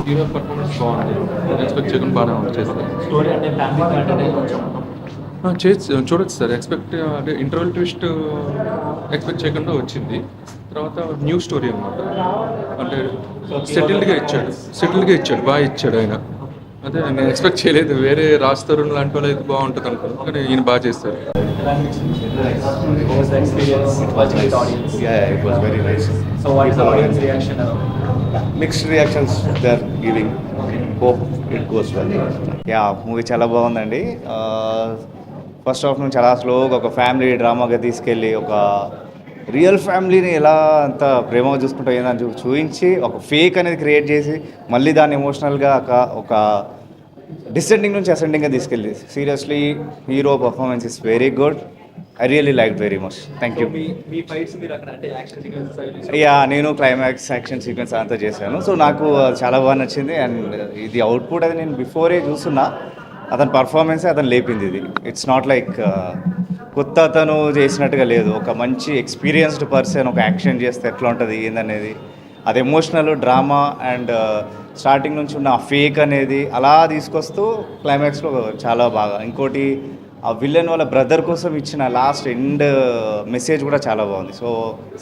Hero performance బాగుంది. Expect చేయకుండా బాగానే చేస్తారు. స్టోరీ అంటే ఫ్యామిలీ అంటే కొంచెం చూడొచ్చు సార్. అంటే ఇంటర్వెల్ ట్విస్ట్ ఎక్స్పెక్ట్ చేయకుండా వచ్చింది. తర్వాత న్యూ స్టోరీ అనమాట. అంటే సెటిల్డ్గా ఇచ్చాడు, బాగా ఇచ్చాడు ఆయన. అదే నేను ఎక్స్పెక్ట్ చేయలేదు. వేరే రాజ్ తరుణ్ లాంటి వాళ్ళు అయితే బాగుంటుంది అనుకున్నాను, కానీ ఈయన బాగా చేస్తారు. Yeah, it was very nice. So what is the audience reaction? Mixed reactions they're giving. Hope it goes well. Yeah, movie చాలా బాగుందండి. ఫస్ట్ హాఫ్ నుంచి చాలా స్లోగా ఒక ఫ్యామిలీ డ్రామాగా తీసుకెళ్ళి ఒక రియల్ ఫ్యామిలీని ఎలా అంత ప్రేమగా చూసుకుంటూ ఏందని చూపించి ఒక ఫేక్ అనేది క్రియేట్ చేసి మళ్ళీ దాన్ని ఎమోషనల్గా ఒక డిసెండింగ్ నుంచి అసెండింగ్గా తీసుకెళ్ళి seriously hero performance is very good. I really like very much. Thank you. Me fights మీరు అక్కడ అంటే యాక్షన్ సీక్వెన్స్ యా, నేను క్లైమాక్స్ యాక్షన్ సీక్వెన్స్ అంతా చేశాను. సో నాకు చాలా బాగా నచ్చింది. అండ్ ఇది అవుట్పుట్ అది నేను బిఫోరే చూస్తున్నా. అతని పర్ఫార్మెన్సే అతను లేపింది. ఇది ఇట్స్ నాట్ లైక్ కొత్త అతను చేసినట్టుగా లేదు. ఒక మంచి ఎక్స్పీరియన్స్డ్ పర్సన్ ఒక యాక్షన్ చేస్తే ఎట్లా ఉంటుంది ఏందనేది, అది ఎమోషనల్ డ్రామా అండ్ స్టార్టింగ్ నుంచి ఉన్న ఆ ఫేక్ అనేది అలా తీసుకొస్తూ క్లైమాక్స్లో చాలా బాగా. ఇంకోటి ఆ విలన్ వాళ్ళ బ్రదర్ కోసం ఇచ్చిన లాస్ట్ ఎండ్ మెసేజ్ కూడా చాలా బాగుంది. So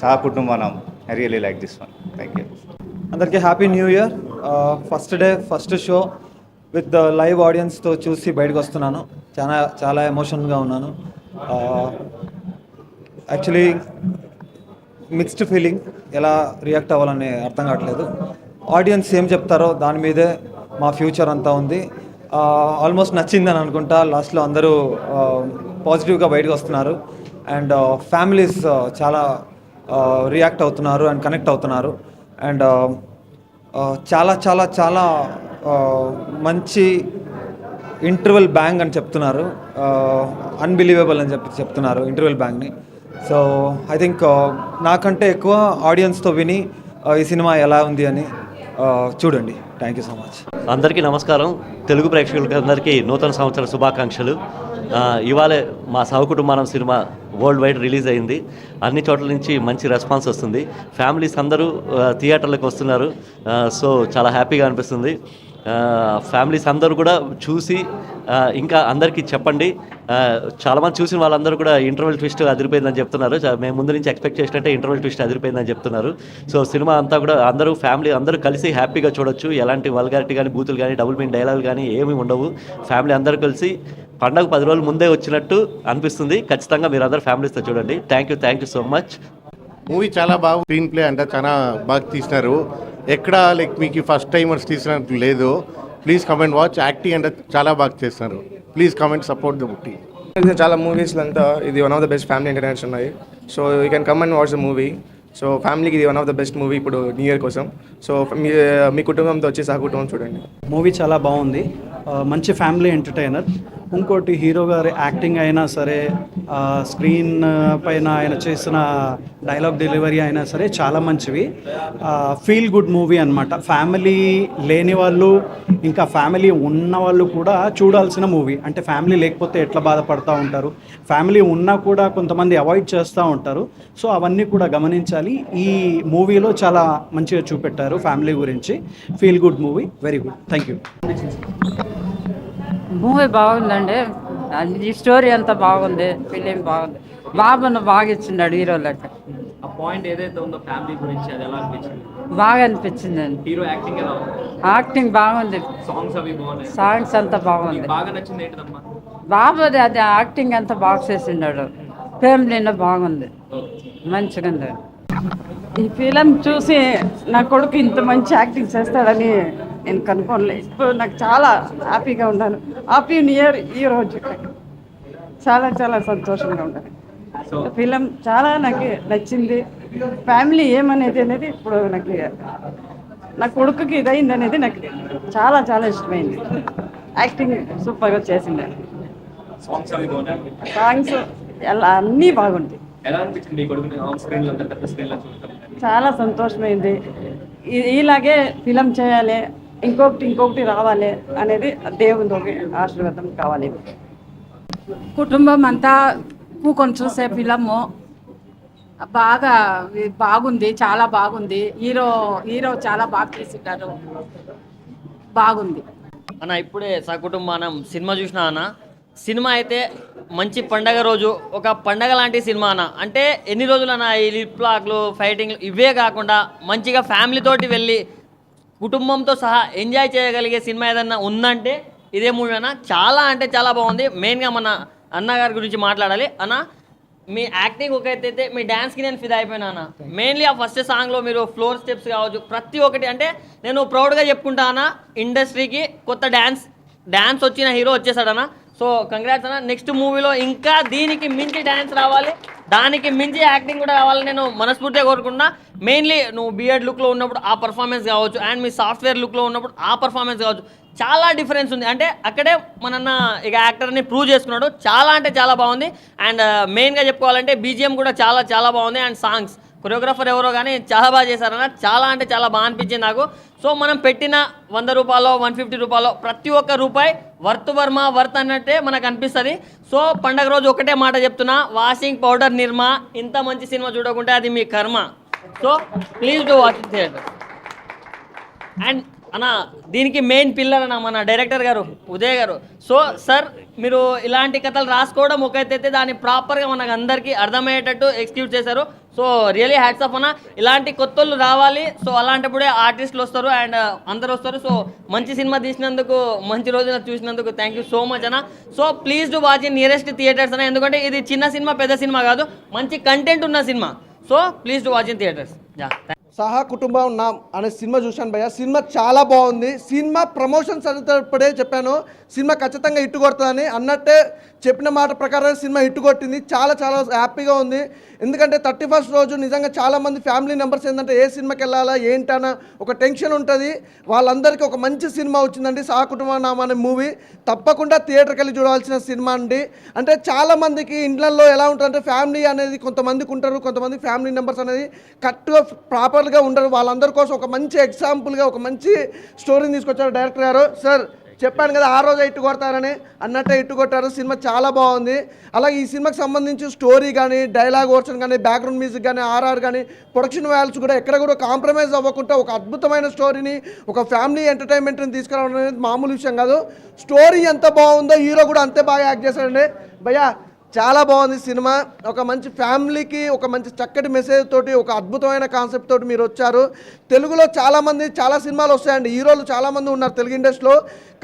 Saha Kutumbam, I really like this one. Thank you. అందరికీ happy new year. First day first show with the live ఆడియన్స్తో చూసి బయటకు వస్తున్నాను. చాలా ఎమోషన్గా ఉన్నాను. యాక్చువల్లీ మిక్స్డ్ ఫీలింగ్, ఎలా రియాక్ట్ అవ్వాలని అర్థం కావట్లేదు. ఆడియన్స్ ఏం చెప్తారో దాని మీదే మా ఫ్యూచర్ అంతా ఉంది. ఆల్మోస్ట్ నచ్చిందని అనుకుంటా. లాస్ట్లో అందరూ పాజిటివ్గా బయటకు వస్తున్నారు. అండ్ ఫ్యామిలీస్ చాలా రియాక్ట్ అవుతున్నారు అండ్ కనెక్ట్ అవుతున్నారు. అండ్ చాలా చాలా చాలా మంచి ఇంటర్వెల్ బ్యాంగ్ అని చెప్తున్నారు. అన్బిలీవబుల్ అని చెప్తున్నారు ఇంటర్వెల్ బ్యాంగ్ని. సో ఐ థింక్ నాకంటే ఎక్కువ ఆడియన్స్తో విని ఈ సినిమా ఎలా ఉంది అని చూడండి. Thank you so much. అందరికీ నమస్కారం. తెలుగు ప్రేక్షకులకి అందరికీ నూతన సంవత్సర శుభాకాంక్షలు. ఇవాళే మా సహకుటుంబం సినిమా వరల్డ్ వైడ్ రిలీజ్ అయింది. అన్ని చోట్ల నుంచి మంచి రెస్పాన్స్ వస్తుంది. ఫ్యామిలీస్ అందరూ థియేటర్లకు వస్తున్నారు. సో చాలా హ్యాపీగా అనిపిస్తుంది. ఫ్యామిలీస్ అందరూ కూడా చూసి ఇంకా అందరికీ చెప్పండి. చాలామంది చూసిన వాళ్ళందరూ కూడా ఇంటర్వెల్ ట్విస్ట్ అదిరిపోయిందని చెప్తున్నారు. మేము ముందు నుంచి ఎక్స్పెక్ట్ చేసినట్టే ఇంటర్వెల్ ట్విస్ట్ అదిరిపోయిందని చెప్తున్నారు. సో సినిమా అంతా కూడా అందరూ ఫ్యామిలీ అందరూ కలిసి హ్యాపీగా చూడొచ్చు. ఎలాంటి వల్గారిటీ కానీ, బూతులు కానీ, డబుల్ మీన్ డైలాగులు కానీ ఏమీ ఉండవు. ఫ్యామిలీ అందరూ కలిసి పండగ 10 రోజుల ముందే వచ్చినట్టు అనిపిస్తుంది. ఖచ్చితంగా మీరు అందరూ ఫ్యామిలీస్తో చూడండి. Thank you so much. Movie చాలా బాగా, స్క్రీన్ ప్లే అంటే చాలా బాగా తీసినారు. ఎక్కడ లైక్ మీకు ఫస్ట్ టైమర్స్ తీసినట్టు లేదు. Please comment watch. యాక్టింగ్ అంటే చాలా బాగా చేస్తున్నారు. Please comment, support the movie. చాలా మూవీస్లో అంతా ఇది one of the best family entertainers ఉన్నాయి. So you can come and watch the movie. So ఫ్యామిలీకి ఇది one of the best movie ఇప్పుడు న్యూ ఇయర్ కోసం. సో మీ కుటుంబంతో వచ్చి సహ కుటుంబం చూడండి. మూవీ చాలా బాగుంది. మంచి ఫ్యామిలీ ఎంటర్టైనర్. ఇంకోటి హీరో గారి యాక్టింగ్ అయినా సరే, స్క్రీన్ పైన ఆయన చేసిన డైలాగ్ డెలివరీ అయినా సరే చాలా మంచివి. ఫీల్ గుడ్ మూవీ అనమాట. ఫ్యామిలీ లేని వాళ్ళు ఇంకా ఫ్యామిలీ ఉన్న వాళ్ళు కూడా చూడాల్సిన మూవీ. అంటే ఫ్యామిలీ లేకపోతే ఎట్లా బాధపడుతూ ఉంటారు, ఫ్యామిలీ ఉన్నా కూడా కొంతమంది అవాయిడ్ చేస్తూ ఉంటారు. సో అవన్నీ కూడా గమనించాలి. ఈ మూవీలో చాలా మంచిగా చూపెట్టారు ఫ్యామిలీ గురించి. Feel good movie, very good. Thank you. Movie బాగుందండి. ఈ స్టోరీ అంతా బాగుంది. ఫిలిం బాగుంది. బాబును బాగా ఇచ్చిన్నాడు హీరో లెక్క. ఆ పాయింట్ ఏదైతే ఉందో ఫ్యామిలీ గురించి, అది ఎలా అనిపించింది? బాగా అనిపించిందండి. హీరో యాక్టింగ్ ఎలా ఉంది? యాక్టింగ్ బాగుంది. సాంగ్స్ అవి బాగున్నాయి. సాంగ్స్ అంతా బాగుంది. బాగా నచ్చింది ఏంటిదమ్మా? బాబుది అది యాక్టింగ్ అంతా బాగా చేసిండాడు. ఫ్యామిలీలో బాగుంది, మంచిగా ఉంది. ఈ ఫిలిం చూసి నా కొడుకు ఇంత మంచి యాక్టింగ్ చేస్తాడని నేను కనుక్కోలేదు. ఇప్పుడు నాకు చాలా హ్యాపీగా ఉన్నాను. Happy new year. ఈ రోజు చాలా చాలా సంతోషంగా ఉన్నాను. ఫిలిం చాలా నాకు నచ్చింది. ఫ్యామిలీ ఏమనేది ఇప్పుడు నా కొడుకుకి ఇదైంది అనేది నాకు చాలా చాలా ఇష్టమైంది. యాక్టింగ్ సూపర్గా చేసింది. సాంగ్స్ అవి బాగున్నాయి. సాంగ్స్ ఎలా అన్నీ బాగుంటాయి. ఎలా అనిపించింది మీ కొడుకుని ఆన్ స్క్రీన్లో అంత పెద్ద స్క్రీన్లో చూడటం? చాలా సంతోషమైంది. ఇలాగే ఫిలిం చేయాలి, ఇంకొకటి రావాలి అనేది దేవుని ఆశీర్వాదం కావాలి. కుటుంబం అంతా కూకొని చూసే ఫిలము బాగుంది. చాలా బాగుంది. హీరో చాలా బాగా తీసినారు. బాగుంది. అన్న ఇప్పుడే సకుటుంబానం సినిమా చూసినా అన్న. సినిమా అయితే మంచి పండగ రోజు ఒక పండగ లాంటి సినిమా అన్న. అంటే ఎన్ని రోజులన్నా ఈ లిప్ లాక్లు ఫైటింగ్లు ఇవే కాకుండా మంచిగా ఫ్యామిలీతోటి వెళ్ళి కుటుంబంతో సహా ఎంజాయ్ చేయగలిగే సినిమా ఏదన్నా ఉందంటే ఇదే మూవీ అన్న. చాలా అంటే చాలా బాగుంది. మెయిన్గా మన అన్నగారి గురించి మాట్లాడాలి అన్న. మీ యాక్టింగ్ ఒక అయితే మీ డ్యాన్స్కి నేను ఫిదా అయిపోయినా అన్న. మెయిన్లీ ఆ ఫస్ట్ సాంగ్లో మీరు ఫ్లోర్ స్టెప్స్ కావచ్చు ప్రతి ఒక్కటి అంటే నేను ప్రౌడ్గా చెప్పుకుంటా అన్న. ఇండస్ట్రీకి కొత్త డ్యాన్స్ వచ్చిన హీరో వచ్చేసాడన్న. సో కంగ్రాట్స్ అన్న. నెక్స్ట్ మూవీలో ఇంకా దీనికి మించి డ్యాన్స్ రావాలి, దానికి మించి యాక్టింగ్ కూడా కావాలని నేను మనస్ఫూర్తిగా కోరుకుంటున్నా. మెయిన్లీ నువ్వు బిఎడ్ లుక్లో ఉన్నప్పుడు ఆ పర్ఫార్మెన్స్ కావచ్చు అండ్ మీ సాఫ్ట్వేర్ లుక్లో ఉన్నప్పుడు ఆ పర్ఫార్మెన్స్ కావచ్చు, చాలా డిఫరెన్స్ ఉంది. అంటే అక్కడే మనన్న ఇక యాక్టర్ని ప్రూవ్ చేసుకున్నాడు. చాలా అంటే చాలా బాగుంది. అండ్ మెయిన్గా చెప్పుకోవాలంటే బీజిఎం కూడా చాలా చాలా బాగుంది. అండ్ సాంగ్స్ కొరియోగ్రాఫర్ ఎవరో కానీ చాలా బాగా చేశారన్న. చాలా అంటే చాలా బాగా అనిపించింది నాకు. సో మనం పెట్టిన 100 రూపాయలు 150 రూపాయలు ప్రతి ఒక్క రూపాయి వర్త్ వర్మ వర్త్ అన్నట్టే మనకు అనిపిస్తుంది. సో పండగ రోజు ఒకటే మాట చెప్తున్నా, వాషింగ్ పౌడర్ నిర్మా ఇంత మంచి సినిమా చూడకుంటే అది మీ కర్మ. So please do watch theatre. And అన్న దీనికి మెయిన్ పిల్లర్ అన్న మన డైరెక్టర్ గారు ఉదయ్ గారు. సో సార్ మీరు ఇలాంటి కథలు రాసుకోవడం ఒక అయితే దాన్ని ప్రాపర్గా మనకు అందరికీ అర్థమయ్యేటట్టు ఎక్స్క్యూట్ చేశారు. సో రియలీ హ్యాట్స్ ఆఫ్ అన్న. ఇలాంటి కొత్తలు రావాలి. సో అలాంటప్పుడే ఆర్టిస్టులు వస్తారు అండ్ అందరు వస్తారు. సో మంచి సినిమా తీసినందుకు, మంచి రోజున చూసినందుకు థ్యాంక్ యూ సో మచ్ అన్న. So please do watch in nearest theatres అన్న. ఎందుకంటే ఇది చిన్న సినిమా పెద్ద సినిమా కాదు, మంచి కంటెంట్ ఉన్న cinema. So please do watch in theatres. సహా కుటుంబం నా అనే సినిమా చూశాను భయ్య. సినిమా చాలా బాగుంది. సినిమా ప్రమోషన్స్ అనేటప్పుడే చెప్పాను సినిమా ఖచ్చితంగా హిట్ కొడుతుందని. అన్నట్టే చెప్పిన మాట ప్రకారం సినిమా హిట్ కొట్టింది. చాలా చాలా హ్యాపీగా ఉంది. ఎందుకంటే 31st రోజు నిజంగా చాలామంది ఫ్యామిలీ మెంబర్స్ ఏంటంటే ఏ సినిమాకి వెళ్ళాలా ఏంటన్నా ఒక టెన్షన్ ఉంటుంది. వాళ్ళందరికీ ఒక మంచి సినిమా వచ్చిందండి సహా కుటుంబం నామ అనే మూవీ. తప్పకుండా థియేటర్కి వెళ్ళి చూడాల్సిన సినిమా అండి. అంటే చాలామందికి ఇండ్లలో ఎలా ఉంటుందంటే ఫ్యామిలీ అనేది కొంతమందికి ఉంటారు, కొంతమంది ఫ్యామిలీ మెంబర్స్ అనేది కరెక్ట్గా ప్రాపర్గా ఉండరు. వాళ్ళందరి కోసం ఒక మంచి ఎగ్జాంపుల్గా ఒక మంచి స్టోరీని తీసుకొచ్చారు డైరెక్టర్ గారు. సార్ చెప్పాను కదా ఆ రోజు ఇట్టు కొడతారని, అన్నట్టే ఇట్టు కొట్టారు. సినిమా చాలా బాగుంది. అలాగే ఈ సినిమాకి సంబంధించి స్టోరీ కానీ, డైలాగ్ వర్షన్ కానీ, బ్యాక్గ్రౌండ్ మ్యూజిక్ కానీ, ఆర్ఆర్ కానీ, ప్రొడక్షన్ వాల్యూస్ కూడా ఎక్కడ కూడా కాంప్రమైజ్ అవ్వకుండా ఒక అద్భుతమైన స్టోరీని, ఒక ఫ్యామిలీ ఎంటర్టైన్మెంట్ని తీసుకురావడం అనేది మామూలు విషయం కాదు. స్టోరీ ఎంత బాగుందో హీరో కూడా అంతే బాగా యాక్ట్ చేశాడండి భయ్యా. చాలా బాగుంది సినిమా. ఒక మంచి ఫ్యామిలీకి ఒక మంచి చక్కటి మెసేజ్ తోటి, ఒక అద్భుతమైన కాన్సెప్ట్ తోటి మీరు వచ్చారు. తెలుగులో చాలామంది చాలా సినిమాలు వస్తాయండి, హీరోలు చాలామంది ఉన్నారు తెలుగు ఇండస్ట్రీలో.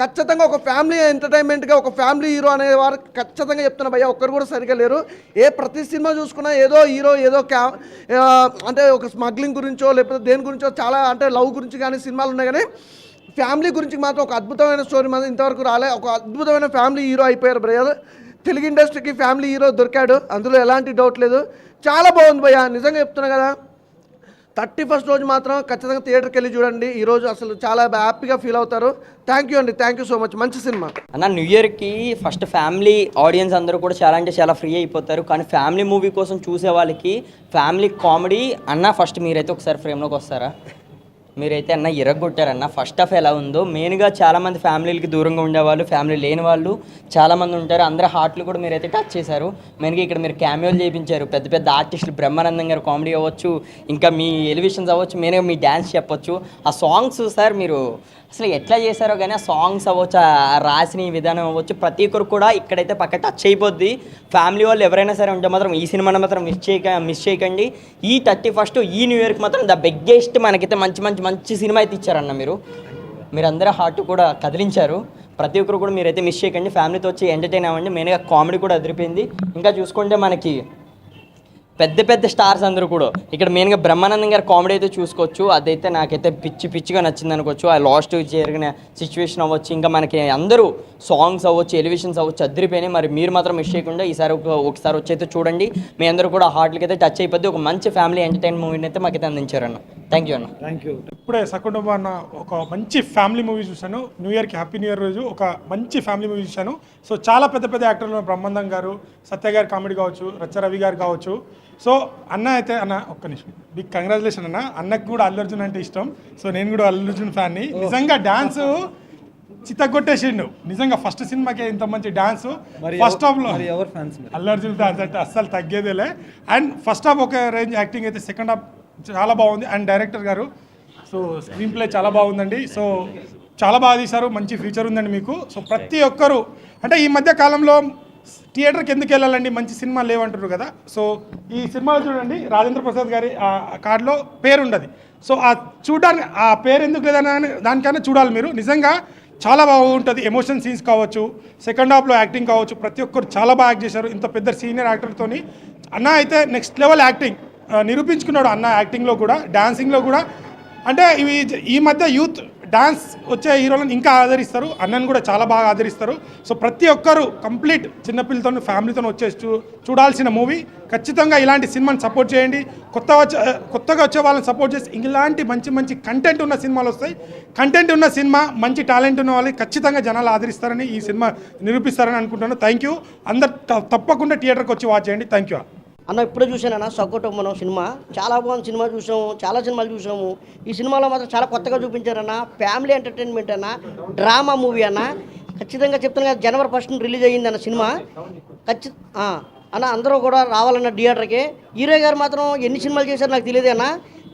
ఖచ్చితంగా ఒక ఫ్యామిలీ ఎంటర్టైన్మెంట్గా ఒక ఫ్యామిలీ హీరో అనేవారు ఖచ్చితంగా చెప్తున్నా భయ్యా, ఒక్కరు కూడా సరిగ్గా లేరు. ప్రతి సినిమా చూసుకున్నా ఏదో హీరో ఏదో అంటే ఒక స్మగ్లింగ్ గురించో లేకపోతే దేని గురించో చాలా అంటే లవ్ గురించి కానీ సినిమాలు ఉన్నాయి. కానీ ఫ్యామిలీ గురించి మాత్రం ఒక అద్భుతమైన స్టోరీ మాత్రం ఇంతవరకు రాలే. ఒక అద్భుతమైన ఫ్యామిలీ హీరో అయిపోయారు బ్రదర్. తెలుగు ఇండస్ట్రీకి ఫ్యామిలీ హీరో దొరికాడు, అందులో ఎలాంటి డౌట్ లేదు. చాలా బాగుంది భయ్యా, నిజంగా చెప్తున్నా కదా. 31st రోజు మాత్రం ఖచ్చితంగా థియేటర్కి వెళ్ళి చూడండి. ఈరోజు అసలు చాలా హ్యాపీగా ఫీల్ అవుతారు. థ్యాంక్ యూ అండి, థ్యాంక్ యూ సో మచ్. మంచి సినిమా అన్న. న్యూ ఇయర్కి ఫస్ట్ ఫ్యామిలీ ఆడియన్స్ అందరూ కూడా చాలా అంటే చాలా ఫ్రీ అయిపోతారు. కానీ ఫ్యామిలీ మూవీ కోసం చూసే వాళ్ళకి ఫ్యామిలీ కామెడీ అన్న ఫస్ట్ మీరైతే ఒకసారి ఫ్రేమ్లోకి వస్తారా? మీరైతే అన్న ఇరగొట్టారన్న. ఫస్ట్ ఆఫ్ ఎలా ఉందో మెయిన్గా చాలామంది ఫ్యామిలీలకి దూరంగా ఉండేవాళ్ళు, ఫ్యామిలీ లేని వాళ్ళు చాలామంది ఉంటారు. అందరి హార్ట్లు కూడా మీరైతే టచ్ చేశారు. మెయిన్గా ఇక్కడ మీరు క్యామియోలు చేయించారు. పెద్ద పెద్ద ఆర్టిస్టులు బ్రహ్మానందం గారు కామెడీ అవ్వచ్చు, ఇంకా మీ ఎలివేషన్స్ అవ్వచ్చు, మెయిన్గా మీ డ్యాన్స్ చెప్పొచ్చు. ఆ సాంగ్స్ సార్ మీరు అసలు ఎట్లా చేశారో కానీ ఆ సాంగ్స్ అవ్వచ్చు, ఆ రాసిన విధానం అవ్వచ్చు, ప్రతి ఒక్కరు కూడా ఇక్కడైతే పక్క టచ్ అయిపోద్ది. ఫ్యామిలీ వాళ్ళు ఎవరైనా సరే ఉంటే మాత్రం ఈ సినిమాని మాత్రం మిస్ చేయకండి. ఈ 31st ఈ న్యూ ఇయర్కి మాత్రం ద బిగ్గెస్ట్ మనకైతే మంచి మంచి మంచి సినిమా అయితే ఇచ్చారన్న. మీరందరూ హార్ట్ కూడా కదిలించారు. ప్రతి ఒక్కరు కూడా మీరైతే మిస్ చేయకండి. ఫ్యామిలీతో వచ్చి ఎంటర్టైన్ అవ్వండి. మెయిన్గా కామెడీ కూడా అదిరిపోయింది. ఇంకా చూసుకుంటే మనకి పెద్ద పెద్ద స్టార్స్ అందరూ కూడా ఇక్కడ మెయిన్గా బ్రహ్మానందం గారి కామెడీ అయితే చూసుకోవచ్చు. అదైతే నాకైతే పిచ్చిగా నచ్చింది అనుకోవచ్చు. ఆ లాస్ట్ జరిగిన సిచ్యువేషన్ అవ్వచ్చు, ఇంకా మనకి అందరూ సాంగ్స్ అవ్వచ్చు, ఎలివేషన్స్ అవ్వచ్చు అదిరిపోయినాయి. మరి మీరు మాత్రం మిస్ చేయకుండా ఈసారి ఒకసారి వచ్చి అయితే చూడండి. మీ అందరూ కూడా హార్ట్లకి అయితే టచ్ అయిపోద్ది. ఒక మంచి ఫ్యామిలీ ఎంటర్టైన్ మూవీని అయితే మాకైతే అందించారన్న. థ్యాంక్ యూ అన్న. Thank you. ఇప్పుడే సకుటుంబం అన్న ఒక మంచి ఫ్యామిలీ మూవీ చూశాను. న్యూ ఇయర్కి హ్యాపీ న్యూ ఇయర్ రోజు ఒక మంచి ఫ్యామిలీ మూవీ చూశాను. సో చాలా పెద్ద పెద్ద యాక్టర్లు బ్రహ్మానందం గారు, సత్య గారి కామెడీ కావచ్చు, రచ్చ రవి గారు కావచ్చు. సో అన్న అయితే అన్న ఒక్క నిమిషం బిగ్ కంగ్రాచులేషన్ అన్న. అన్నకు కూడా అల్లు అర్జున్ అంటే ఇష్టం. సో నేను కూడా అల్లు అర్జున్ ఫ్యాన్ని. నిజంగా డ్యాన్స్ చిత్తగొట్టేసిండు నిజంగా. ఫస్ట్ సినిమాకే ఇంత మంచి డ్యాన్స్. ఫస్ట్ హాఫ్లో అల్లు అర్జున్ ఫ్యాన్స్ అంటే అస్సలు తగ్గేదేలే. అండ్ ఫస్ట్ హాఫ్ ఒక రేంజ్ యాక్టింగ్ అయితే, సెకండ్ హాఫ్ చాలా బాగుంది. అండ్ డైరెక్టర్ గారు సో స్క్రీన్ ప్లే చాలా బాగుందండి. సో చాలా బాగా తీశారు, మంచి ఫ్యూచర్ ఉందండి మీకు. సో ప్రతి ఒక్కరు అంటే ఈ మధ్య కాలంలో థియేటర్కి ఎందుకు వెళ్ళాలండి, మంచి సినిమా లేవంటారు కదా. సో ఈ సినిమాలో చూడండి, రాజేంద్ర ప్రసాద్ గారి కార్డులో పేరు ఉండదు. సో ఆ చూడడానికి ఆ పేరు ఎందుకు లేదని దానికైనా చూడాలి మీరు. నిజంగా చాలా బాగుంటుంది. ఎమోషన్ సీన్స్ కావచ్చు, సెకండ్ హాఫ్లో యాక్టింగ్ కావచ్చు, ప్రతి ఒక్కరు చాలా బాగా యాక్ట్ చేశారు. ఇంత పెద్ద సీనియర్ యాక్టర్తోని అన్న అయితే నెక్స్ట్ లెవెల్ యాక్టింగ్ నిరూపించుకున్నాడు అన్న. యాక్టింగ్లో కూడా, డాన్సింగ్లో కూడా. అంటే ఈ మధ్య యూత్ డాన్స్ వచ్చే హీరోలను ఇంకా ఆదరిస్తారు, అన్నను కూడా చాలా బాగా ఆదరిస్తారు. సో ప్రతి ఒక్కరు కంప్లీట్ చిన్నపిల్లతో ఫ్యామిలీతో వచ్చేసి చూడాల్సిన మూవీ. ఖచ్చితంగా ఇలాంటి సినిమాని సపోర్ట్ చేయండి. కొత్తగా వచ్చే వాళ్ళని సపోర్ట్ చేసి ఇలాంటి మంచి మంచి కంటెంట్ ఉన్న సినిమాలు వస్తాయి. కంటెంట్ ఉన్న సినిమా, మంచి టాలెంట్ ఉన్న వాళ్ళకి ఖచ్చితంగా జనాలు ఆదరిస్తారని, ఈ సినిమా నిరూపిస్తారని అనుకుంటున్నాను. Thank you. అందరు తప్పకుండా థియేటర్కి వచ్చి వాచ్ చేయండి. థ్యాంక్ యూ అన్న. ఇప్పుడే చూశానన్న సకుటుంబం సినిమా, చాలా బాగుంది సినిమా. చూసాము, చాలా సినిమాలు చూసాము. ఈ సినిమాలో మాత్రం చాలా కొత్తగా చూపించారన్న. ఫ్యామిలీ ఎంటర్టైన్మెంట్ అన్న, డ్రామా మూవీ అన్న. ఖచ్చితంగా చెప్తాను కదా, January 1 రిలీజ్ అయ్యిందన్న సినిమా. అన్న అందరూ కూడా రావాలన్న థియేటర్కి. హీరో గారు మాత్రం ఎన్ని సినిమాలు చేశారో నాకు తెలియదు అన్న.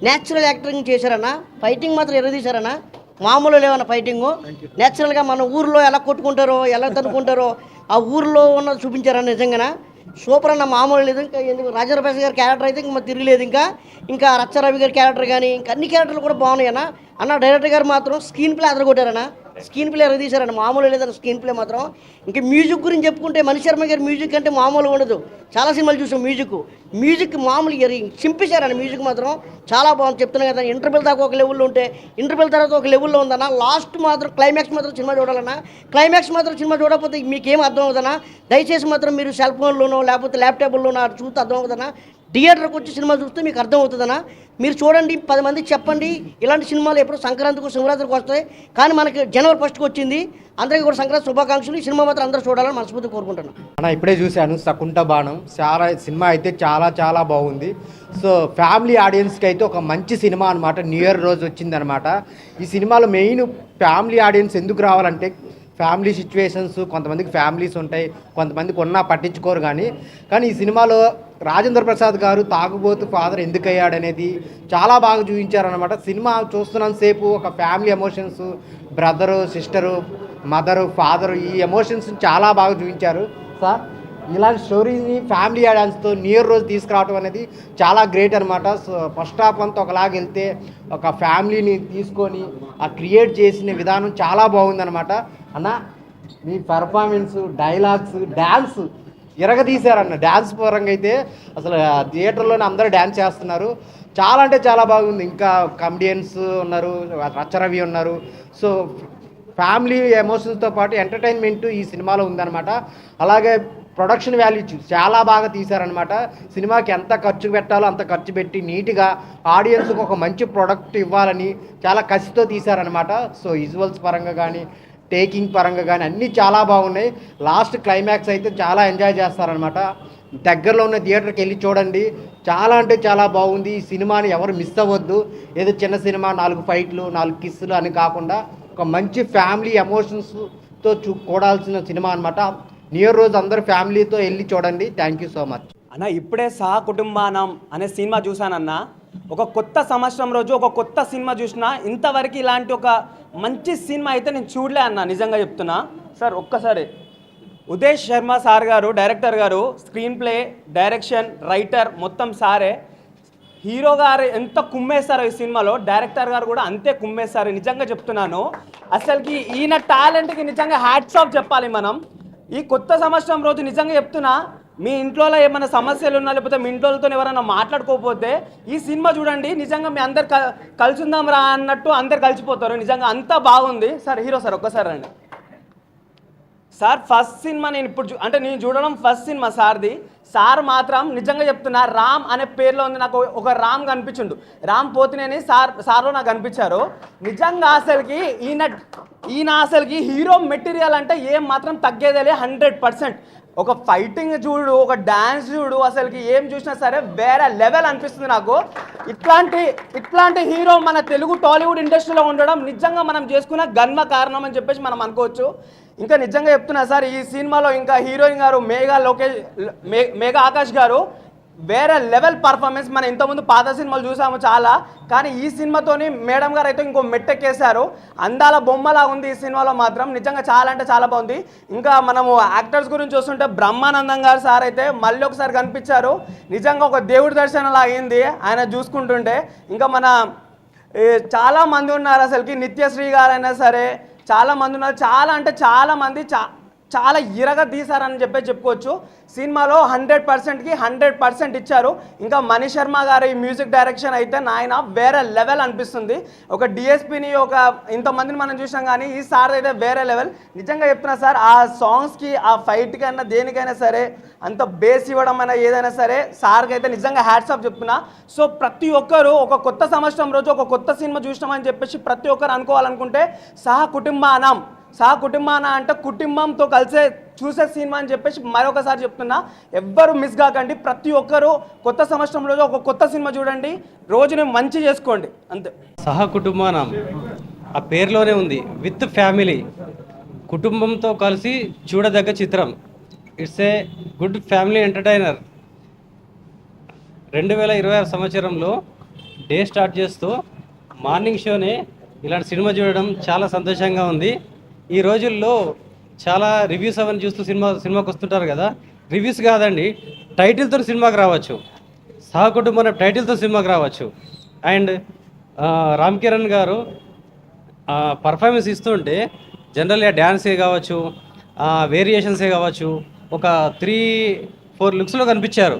న్యాచురల్ యాక్టింగ్ చేశారన్న. ఫైటింగ్ మాత్రం ఎర్రదీశారన్న, మామూలు లేవన్న ఫైటింగు. న్యాచురల్గా మన ఊరిలో ఎలా కొట్టుకుంటారో, ఎలా తనుకుంటారో ఆ ఊరిలో ఉన్నది చూపించారన్న. నిజంగా సూపర్ అన్న, మామూలు లేదు. ఇంకా ఎందుకు రాజేంద్ర ప్రసాద్ గారి క్యారెక్టర్ అయితే ఇంకా తిరగలేదు. ఇంకా రచ్చరవి గారి క్యారెక్టర్ కానీ ఇంకా అన్ని క్యారెక్టర్లు కూడా బాగున్నాయి అన్న. డైరెక్టర్ గారు మాత్రం స్క్రీన్ ప్లే అదరగొట్టారన్న. స్క్రీన్ ప్లే ఎరగదీశారన్న, మామూలు లేదన్న స్క్రీన్ ప్లే మాత్రం. ఇంకా మ్యూజిక్ గురించి చెప్పుకుంటే మణి శర్మ గారి మ్యూజిక్ అంటే మామూలుగా ఉండదు. చాలా సినిమాలు చూసాం మ్యూజిక్ మామూలు చింపేశారన్న. మ్యూజిక్ మాత్రం చాలా బాగుంది. చెప్తున్నాను కదా, ఇంటర్వెల్ దాకా ఒక లెవెల్లో ఉంటే ఇంటర్వెల్ తర్వాత ఒక లెవెల్లో ఉందన్న. లాస్ట్ మాత్రం క్లైమాక్స్ మాత్రం సినిమా చూడాలన్న. క్లైమాక్స్ మాత్రం సినిమా చూడకపోతే మీకేం అర్థం అవుతుందన్నా. దయచేసి మాత్రం మీరు సెల్ ఫోన్లోనో లేకపోతే ల్యాప్టాప్లోనో చూస్తే అర్థం అవుతుందన్నా. థియేటర్కి వచ్చి సినిమా చూస్తే మీకు అర్థం అవుతుందన్నా. మీరు చూడండి, 10 మందికి చెప్పండి. ఇలాంటి సినిమాలు ఎప్పుడు సంక్రాంతికి, శివరాత్రికి వస్తాయి, కానీ మనకి January 1 వచ్చింది. అందరికీ కూడా సంక్రాంతి శుభాకాంక్షలు. ఈ సినిమా మాత్రం అందరూ చూడాలని మనస్ఫూర్తి కోరుకుంటున్నాను అన్న. ఇప్పుడే చూశాను శకుంట బాణం. సినిమా అయితే చాలా చాలా బాగుంది. సో ఫ్యామిలీ ఆడియన్స్కి అయితే ఒక మంచి సినిమా అనమాట. న్యూ ఇయర్ రోజు వచ్చిందనమాట. ఈ సినిమాలో మెయిన్ ఫ్యామిలీ ఆడియన్స్ ఎందుకు రావాలంటే, ఫ్యామిలీ సిచ్యువేషన్స్, కొంతమందికి ఫ్యామిలీస్ ఉంటాయి, కొంతమందికి ఉన్నా పట్టించుకోరు. కానీ ఈ సినిమాలో రాజేంద్ర ప్రసాద్ గారు తాగుబోతు ఫాదర్ ఎందుకు అయ్యాడనేది చాలా బాగా చూపించారనమాట. సినిమా చూస్తున్నంతసేపు ఒక family emotions, brother, sister, mother, father, ఈ ఎమోషన్స్ చాలా బాగా చూపించారు సార్. ఇలాంటి స్టోరీని ఫ్యామిలీ ఆడియన్స్తో న్యూ ఇయర్ రోజు తీసుకురావడం అనేది చాలా గ్రేట్ అనమాట. సో ఫస్ట్ హాఫ్ అంతా ఒకలాగా వెళ్తే ఒక ఫ్యామిలీని తీసుకొని ఆ క్రియేట్ చేసిన విధానం చాలా బాగుందనమాట. అన్న మీ పెర్ఫార్మెన్స్, డైలాగ్స్, డ్యాన్స్ ఎరగదీశారన్న. డ్యాన్స్ పరంగా అయితే అసలు థియేటర్లోనే అందరూ డ్యాన్స్ చేస్తున్నారు. చాలా అంటే చాలా బాగుంది. ఇంకా కమెడియన్స్ ఉన్నారు, రచ్చరవి ఉన్నారు. సో ఫ్యామిలీ ఎమోషన్స్తో పాటు ఎంటర్టైన్మెంట్ ఈ సినిమాలో ఉందన్నమాట. అలాగే ప్రొడక్షన్ వాల్యూ చాలా బాగా తీశారనమాట. సినిమాకి ఎంత ఖర్చు పెట్టాలో అంత ఖర్చు పెట్టి నీట్గా ఆడియన్స్కి ఒక మంచి ప్రోడక్ట్ ఇవ్వాలని చాలా కసితో తీశారనమాట. సో విజువల్స్ పరంగా కానీ, టేకింగ్ పరంగా కానీ అన్నీ చాలా బాగున్నాయి. లాస్ట్ క్లైమాక్స్ అయితే చాలా ఎంజాయ్ చేస్తారనమాట. దగ్గరలో ఉన్న థియేటర్కి వెళ్ళి చూడండి. చాలా అంటే చాలా బాగుంది. ఈ సినిమాని ఎవరు మిస్ అవ్వద్దు. ఏదో చిన్న సినిమా 4 ఫైట్లు 4 కిస్సులు అని కాకుండా ఒక మంచి ఫ్యామిలీ ఎమోషన్స్తో చూడాల్సిన సినిమా అనమాట. న్యూ ఇయర్ రోజు అందరూ ఫ్యామిలీతో వెళ్ళి చూడండి. థ్యాంక్ యూ సో మచ్ అన్న. ఇప్పుడే కుటుంబానం అనే సినిమా చూశానన్న. ఒక కొత్త సంవత్సరం రోజు ఒక కొత్త సినిమా చూసినా, ఇంతవరకు ఇలాంటి ఒక మంచి సినిమా అయితే నేను చూడలే అన్న. నిజంగా చెప్తున్నా సార్. ఒక్కసారి ఉదేష్ శర్మ సార్ గారు, డైరెక్టర్ గారు, స్క్రీన్ ప్లే, డైరెక్షన్, రైటర్ మొత్తం సారే. హీరో గారు ఎంత కుమ్మేస్తారో ఈ సినిమాలో, డైరెక్టర్ గారు కూడా అంతే కుమ్మేస్తారు. నిజంగా చెప్తున్నాను. అసలుకి ఈయన టాలెంట్కి నిజంగా హ్యాట్స్ ఆఫ్ చెప్పాలి మనం. ఈ కొత్త సంవత్సరం రోజు నిజంగా చెప్తున్నా, మీ ఇంట్లో ఏమైనా సమస్యలు ఉన్నా, లేకపోతే మీ ఇంట్లోతో ఎవరైనా మాట్లాడుకోకపోతే ఈ సినిమా చూడండి. నిజంగా మీ అందరు కలిసి ఉందాం రా అన్నట్టు అందరు కలిసిపోతారు. నిజంగా అంతా బాగుంది సార్. హీరో సార్ ఒక్కసారి రండి సార్. ఫస్ట్ సినిమా నేను ఇప్పుడు అంటే నేను చూడడం ఫస్ట్ సినిమా సార్ది. సార్ మాత్రం నిజంగా చెప్తున్నా, రామ్ అనే పేరులో ఉంది. నాకు ఒక రామ్ కనిపించిండు, రామ్ పోతినేని సార్లో నాకు కనిపించారు. నిజంగా అసలుకి ఈయన అసలుకి హీరో మెటీరియల్ అంటే ఏం మాత్రం తగ్గేదేలే. 100%. ఒక ఫైటింగ్ చూడు, ఒక డ్యాన్స్ చూడు, అసలుకి ఏం చూసినా సరే వేరే లెవెల్ అనిపిస్తుంది నాకు. ఇట్లాంటి హీరో మన తెలుగు టాలీవుడ్ ఇండస్ట్రీలో ఉండడం నిజంగా మనం చేసుకున్న గర్వ కారణం అని చెప్పేసి మనం అనుకోవచ్చు. ఇంకా నిజంగా చెప్తున్నా సార్, ఈ సినిమాలో ఇంకా హీరోయిన్ గారు మేఘా ఆకాష్ గారు వేరే లెవెల్ పర్ఫార్మెన్స్. మనం ఇంతకుముందు పాత సినిమాలు చూసాము చాలా, కానీ ఈ సినిమాతోని మేడం గారు అయితే ఇంకో మెట్టెక్కేశారు. అందాల బొమ్మలా ఉంది ఈ సినిమాలో మాత్రం, నిజంగా చాలా అంటే చాలా బాగుంది. ఇంకా మనము యాక్టర్స్ గురించి చూస్తుంటే బ్రహ్మానందం గారు సార్ అయితే మళ్ళీ ఒకసారి కనిపించారు, నిజంగా ఒక దేవుడి దర్శనంలా అయింది ఆయన చూసుకుంటుంటే. ఇంకా మన చాలా మంది ఉన్నారు అసలుకి, నిత్యశ్రీ గారైనా సరే చాలా మంది ఉన్నారు, చాలా అంటే చాలా మంది చాలా ఇరగా తీశారని చెప్పుకోవచ్చు. సినిమాలో 100%కి 100% ఇచ్చారు. ఇంకా మణి శర్మ గారి మ్యూజిక్ డైరెక్షన్ అయితే నాయన వేరే లెవెల్ అనిపిస్తుంది. ఒక డిఎస్పీని ఒక ఇంతమందిని మనం చూసాం, కానీ ఈ సార్ అయితే వేరే లెవెల్. నిజంగా చెప్తున్నా సార్, ఆ సాంగ్స్కి ఆ ఫైట్కి అయినా దేనికైనా సరే అంత బేస్ ఇవ్వడం అయినా ఏదైనా సరే సార్కి అయితే నిజంగా హ్యాట్స్ ఆఫ్ చెప్తున్నా. సో ప్రతి ఒక్కరు ఒక కొత్త సంవత్సరం రోజు ఒక కొత్త సినిమా చూసినామని చెప్పేసి ప్రతి ఒక్కరు అనుకోవాలనుకుంటే సహ కుటుంబాన అంటే కుటుంబంతో కలిసే చూసే సినిమా అని చెప్పేసి మరొకసారి చెప్తున్నా. ఎవ్వరు మిస్ కాకండి, ప్రతి ఒక్కరు కొత్త సంవత్సరం రోజు ఒక కొత్త సినిమా చూడండి, రోజుని మంచి చేసుకోండి అంతే. సహ కుటుంబానం ఆ పేరులోనే ఉంది, విత్ ఫ్యామిలీ, కుటుంబంతో కలిసి చూడదగ్గ చిత్రం. It's a good family entertainer. 2026 సంవత్సరంలో డే స్టార్ట్ చేస్తూ మార్నింగ్ షోనే ఇలాంటి సినిమా చూడడం చాలా సంతోషంగా ఉంది. ఈ రోజుల్లో చాలా రివ్యూస్ అవన్నీ చూస్తూ సినిమాకి వస్తుంటారు కదా, రివ్యూస్ కాదండి, టైటిల్తో సినిమాకి రావచ్చు. సహకుటుంబం టైటిల్తో సినిమాకి రావచ్చు. అండ్ రామ్ చరణ్ గారు పర్ఫార్మెన్స్ ఇస్తుంటే జనరల్గా డ్యాన్సే కావచ్చు, వేరియేషన్సే కావచ్చు, ఒక 3-4 లుక్స్లో కనిపించారు.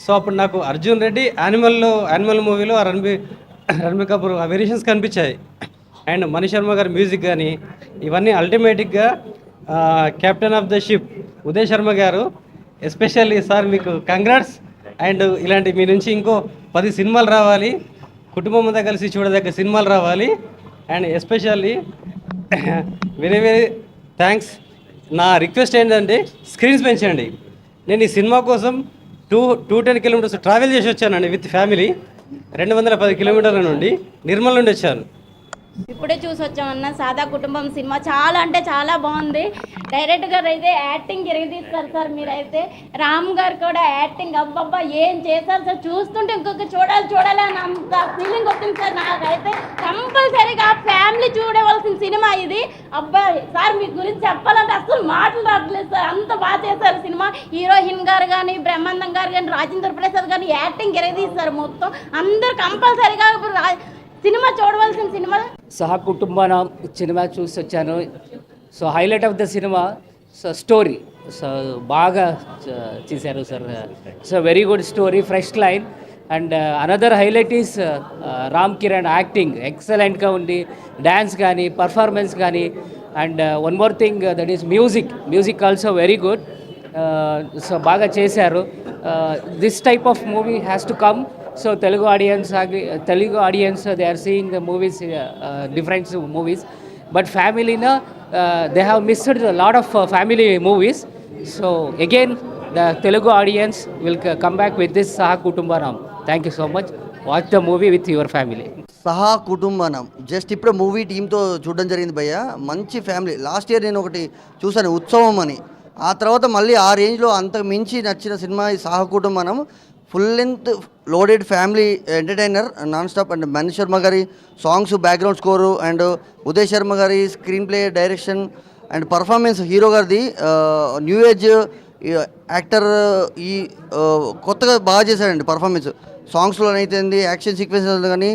సో అప్పుడు నాకు అర్జున్ రెడ్డి యానిమల్ మూవీలో రణబీర్ కపూర్ ఆ వేరియేషన్స్ కనిపించాయి. అండ్ మణి శర్మ గారి మ్యూజిక్ కానీ ఇవన్నీ అల్టిమేటిక్గా captain of the ship Uday Sharma గారు, ఎస్పెషల్లీ సార్ మీకు కంగ్రాట్స్. అండ్ ఇలాంటి మీ నుంచి ఇంకో 10 సినిమాలు రావాలి, కుటుంబం అంతా కలిసి చూడదగ్గ సినిమాలు రావాలి. And especially very very thanks. నా రిక్వెస్ట్ ఏంటంటే స్క్రీన్స్ పెంచండి. నేను ఈ సినిమా కోసం 210 కిలోమీటర్స్ ట్రావెల్ చేసి వచ్చానండి విత్ ఫ్యామిలీ. 210 కిలోమీటర్ల నుండి నిర్మల్ నుండి వచ్చాను. ఇప్పుడే చూసి వచ్చామన్న సాదా కుటుంబం సినిమా చాలా అంటే చాలా బాగుంది. డైరెక్టర్ గారు అయితే యాక్టింగ్ తీస్తారు సార్. మీరైతే రామ్ గారు కూడా యాక్టింగ్ అబ్బబ్బా ఏం చేశారు సార్, చూస్తుంటే ఇంకొక చూడాలి అని అంత ఫీలింగ్ వచ్చింది సార్. నాకైతే కంపల్సరీగా ఫ్యామిలీ చూడవలసిన సినిమా ఇది. అబ్బాయి సార్ మీ గురించి చెప్పాలంటే అసలు మాటలు రావట్లేదు సార్, అంత బాగా చేశారు సినిమా. హీరోయిన్ గారు కానీ బ్రహ్మానందం గారు కానీ రాజేంద్ర ప్రసాద్ కానీ యాక్టింగ్ తీస్తారు మొత్తం. అందరు కంపల్సరీగా సినిమా చూడవలసిన సినిమా. సహ కుటుంబాన సినిమా చూసి వచ్చాను. So highlight of the cinema story బాగా చేశారు sir. So very good story, fresh line. And another highlight is Ram Charan acting ఎక్సలెంట్గా ఉంది, డ్యాన్స్ కానీ పర్ఫార్మెన్స్ కానీ. And one more thing that is music also very good. So బాగా చేశారు. This type of movie has to come. So Telugu audience they are seeing the movies, different movies, but family they have missed a lot of family movies. So again the Telugu audience will come back with this Saha Kutumbanam. Thank you so much. Watch the movie with your family. సహా కుటుంబనం just ఇప్పుడు movie టీంతో చూడడం జరిగింది భయ్య. మంచి family. Last year నేను ఒకటి చూసాను, ఉత్సవం అని. ఆ తర్వాత మళ్ళీ ఆ రేంజ్లో అంతకు మించి నచ్చిన సినిమా ఈ సహా కుటుంబనం. Full length loaded family entertainer non stop. And Mani Sharma గారి songs, background score, and Uday Sharma గారి screen play, direction and performance, hero గారిది న్యూ ఏజ్ యాక్టర్ ఈ కొత్తగా బాగా చేశాడండి పర్ఫార్మెన్స్. సాంగ్స్లో అయితే యాక్షన్ సీక్వెన్సెస్ కానీ,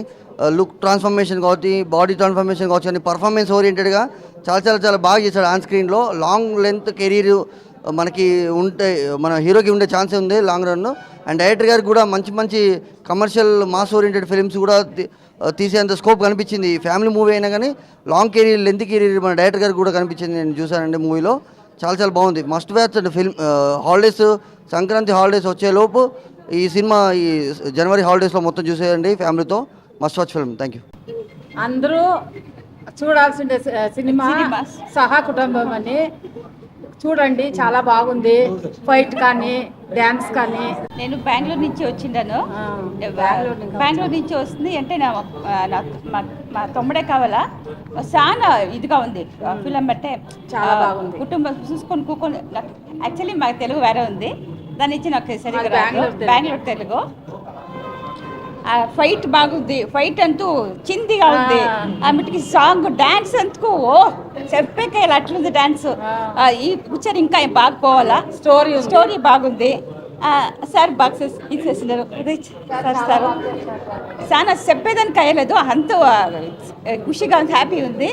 లుక్ ట్రాన్స్ఫర్మేషన్ కావచ్చు, బాడీ ట్రాన్స్ఫర్మేషన్ కావచ్చు, కానీ పర్ఫార్మెన్స్ ఓరియంటెడ్గా చాలా బాగా చేశాడు ఆన్ స్క్రీన్లో. లాంగ్ లెంత్ కెరీర్ మనకి ఉంటే మన హీరోకి ఉండే ఛాన్సే ఉంది లాంగ్ రన్. అండ్ డైరెక్టర్ గారికి కూడా మంచి కమర్షియల్ మాస్ ఓరియంటెడ్ ఫిల్మ్స్ కూడా తీసేంత స్కోప్ కనిపించింది. ఫ్యామిలీ మూవీ అయినా కానీ లాంగ్ కెరీర్, లెంత్ కెరీర్ మన డైరెక్టర్ గారికి కూడా కనిపించింది. నేను చూశానండి మూవీలో, చాలా బాగుంది. Must watch and film. Holidays, Sankranti holidays వచ్చేలోపు ఈ సినిమా ఈ జనవరి హాలిడేస్లో మొత్తం చూసేయండి ఫ్యామిలీతో. Must watch film. Thank you. అందరూ చూడాల్సిన సినిమా సహా కుటుంబం అని చూడండి, చాలా బాగుంది. ఫైట్ కానీ డ్యాన్స్ కానీ. నేను బెంగళూరు నుంచి వచ్చిండాను. బెంగళూరు నుంచి వస్తుంది అంటే మా తమ్ముడే కావాలా. చాలా ఇదిగా ఉంది ఫిలిం. అంటే చాలా బాగుంది. కుటుంబం చూసుకొని కూకొని. యాక్చువల్లీ మాకు తెలుగు వేరే ఉంది, దాని ఇచ్చిన బెంగళూరు తెలుగు ఫైట్ బాగుంది, ఫైట్ అంటూ చిందిగా ఉంది. ఆమెకి సాంగ్ డాన్స్ అంతకు చెప్పేక అట్లుంది డాన్స్. ఈ పిక్చర్ ఇంకా బాగా పోవాలా, స్టోరీ బాగుంది. సార్ బాగా ఇచ్చేసినారు సార్, చాలా చెప్పేదానికి అయ్యలేదు, అంత ఖుషిగా ఉంది, హ్యాపీ ఉంది.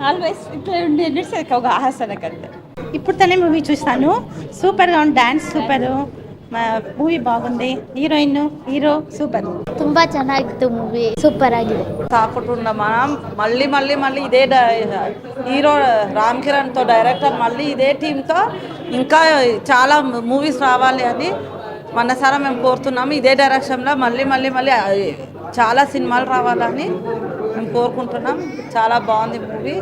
ఆల్వేస్ ఇట్లా నిడిసేది ఒక ఆహాసనకంతే. ఇప్పుడు తనే మూవీ చూస్తాను, సూపర్గా ఉంది, డ్యాన్స్ సూపర్, ಮೂವಿ ಬಾಗುಂದಿ, ಹೀರೋಯಿನ್ ಹೀರೋ ಸೂಪರ್, ತುಂಬಾ ಚೆನ್ನಾಗಿತ್ತು ಮೂವಿ, ಸೂಪರ್ ಆಗಿದೆ. సాకుటుండ మనం మళ్ళీ మళ్ళీ మళ్ళీ ఇదే హీరో రామ్ కిరణ్తో డైరెక్టర్ మళ్ళీ ఇదే టీంతో ఇంకా చాలా మూవీస్ రావాలి అని మనసారా మేము కోరుతున్నాము. ఇదే డైరెక్షన్లో మళ్ళీ మళ్ళీ మళ్ళీ చాలా సినిమాలు రావాలని మేము కోరుకుంటున్నాం. చాలా బాగుంది మూవీ,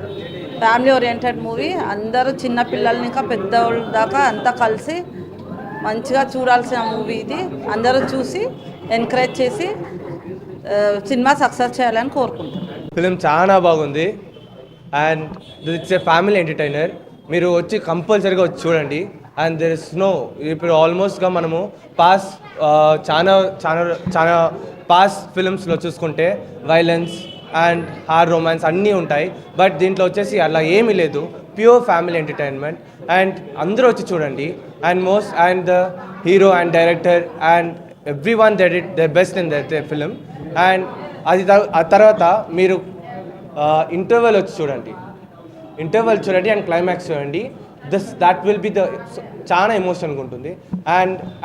ఫ్యామిలీ ఓరియంటెడ్ మూవీ. అందరూ చిన్న పిల్లల్ని ఇంకా పెద్దవాళ్ళ దాకా అంతా కలిసి మంచిగా చూడాల్సిన మూవీ ఇది. అందరూ చూసి ఎంకరేజ్ చేసి సినిమా సక్సెస్ చేయాలని కోరుకుంటున్నాను. ఫిలిం చాలా బాగుంది and it's a family entertainer. మీరు వచ్చి కంపల్సరీగా వచ్చి చూడండి. అండ్ దెర్ ఇస్ నో, ఇప్పుడు ఆల్మోస్ట్గా మనము చాలా పాస్ట్ ఫిలిమ్స్లో చూసుకుంటే వైలెన్స్ అండ్ హార్డ్ రొమాన్స్ అన్నీ ఉంటాయి. బట్ దీంట్లో వచ్చేసి అలా ఏమీ లేదు, ప్యూర్ ఫ్యామిలీ ఎంటర్టైన్మెంట్. అండ్ అందరూ వచ్చి చూడండి. And the hero and director and everyone that it the best in that film. And ఆ తర్వాత మీరు ఇంటర్వెల్ వచ్చి చూడండి, అండ్ క్లైమాక్స్ చూడండి. that will be the చాలా ఎమోషన్గా ఉంటుంది.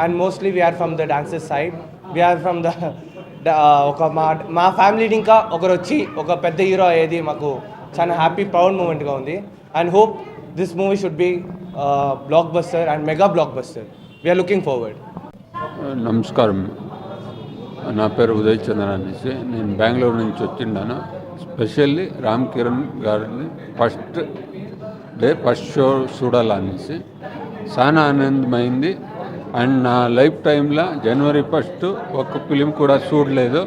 And mostly we're from the dances side, we're from the ఒక మా ఫ్యామిలీని ఇంకా ఒకరు వచ్చి ఒక పెద్ద హీరో అయ్యేది మాకు చాలా హ్యాపీ ప్రౌడ్ మూమెంట్గా ఉంది. And hope this movie should be blockbuster and mega blockbuster. We're looking forward. నమస్కారం, నా పేరు ఉదయ్ చంద్ర అనేసి, నేను బెంగళూరు నుంచి వచ్చిన్నాను. స్పెషల్లీ రామ్ కిరణ్ గారిని ఫస్ట్ షో చూడాలనేసి చాలా ఆనందమైంది. అండ్ నా లైఫ్ టైంలో జనవరి 1 ఒక్క ఫిలిం కూడా చూడలేదు,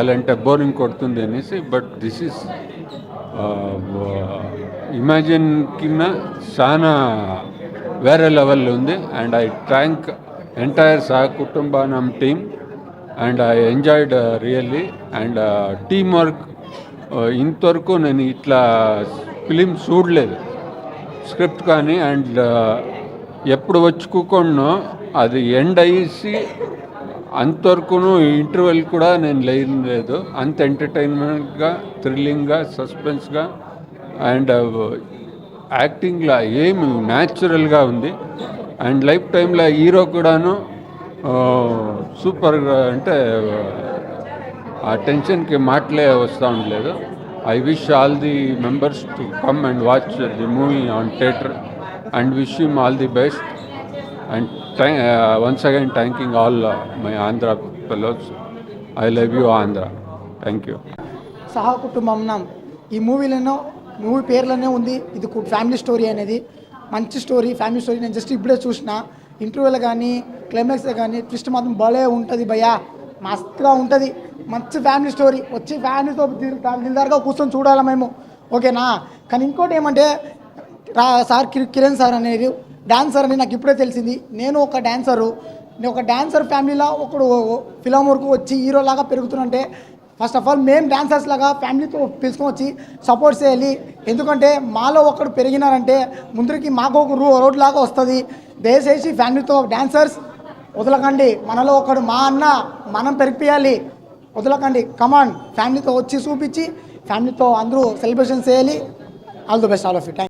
ఎలాంటి బోరింగ్ కొడుతుంది అనేసి. బట్ దిస్ ఈస్ ఇమాజిన్ కింద చాలా వేరే లెవెల్లో ఉంది. అండ్ ఐ థ్యాంక్ ఎంటైర్ సహకుటుంబం team and I enjoyed really. And team work ఇంతవరకు నేను ఇట్లా ఫిలిం చూడలేదు, స్క్రిప్ట్ కానీ. అండ్ ఎప్పుడు వచ్చి కూకొన్నో అది ఎండ్ అయ్యేసి అంతవరకు ఇంటర్వెల్ కూడా నేను లేదు. అంత ఎంటర్టైన్మెంట్గా, థ్రిల్లింగ్గా, సస్పెన్స్గా అండ్ యాక్టింగ్లో ఏమి న్యాచురల్గా ఉంది. అండ్ లైఫ్ టైంలో హీరో కూడాను సూపర్గా, అంటే ఆ టెన్షన్కి మాటలే వస్తూ ఉండలేదు. I wish all the members to come and watch the movie on theatre and wish him all the best. And once again thanking all my Andhra fellows. I love you Andhra. Thank you. సహకుటుంబం ఈ movie పేర్లోనే ఉంది, ఇది family story అనేది. మంచి story, family story. నేను just ఇప్పుడే చూసిన ఇంటర్వ్యూలో కానీ క్లైమాక్స్ కానీ ట్విస్ట్ మాత్రం భలే ఉంటుంది భయ్యా, మస్తుగా ఉంటుంది. మంచి ఫ్యామిలీ స్టోరీ, వచ్చి ఫ్యామిలీతో దిల్దార్గా కూర్చొని చూడాలి మేము, ఓకేనా. కానీ ఇంకోటి ఏమంటే సార్ కిరణ్ సార్ అనేది డాన్సర్ అని నాకు ఇప్పుడే తెలిసింది. నేను ఒక డాన్సర్ ఫ్యామిలీలో ఒకడు ఫిలం వరకు వచ్చి హీరోలాగా పెరుగుతున్నంటే ఫస్ట్ ఆఫ్ ఆల్ మేము డాన్సర్స్ లాగా ఫ్యామిలీతో పిలుచుకొని వచ్చి సపోర్ట్ చేయాలి. ఎందుకంటే మాలో ఒకడు పెరిగినారంటే ముందరికి మాకు ఒక రోడ్ లాగా వస్తుంది. దయచేసి ఫ్యామిలీతో డాన్సర్స్ వదలకండి, మనలో ఒకడు మా అన్న మనం పెరిగిపోయాలి, వదలకండి. కమాన్, ఫ్యామిలీతో వచ్చి చూపించి ఫ్యామిలీతో అందరూ సెలబ్రేషన్ చేయాలి. All the best all of you. Thank you.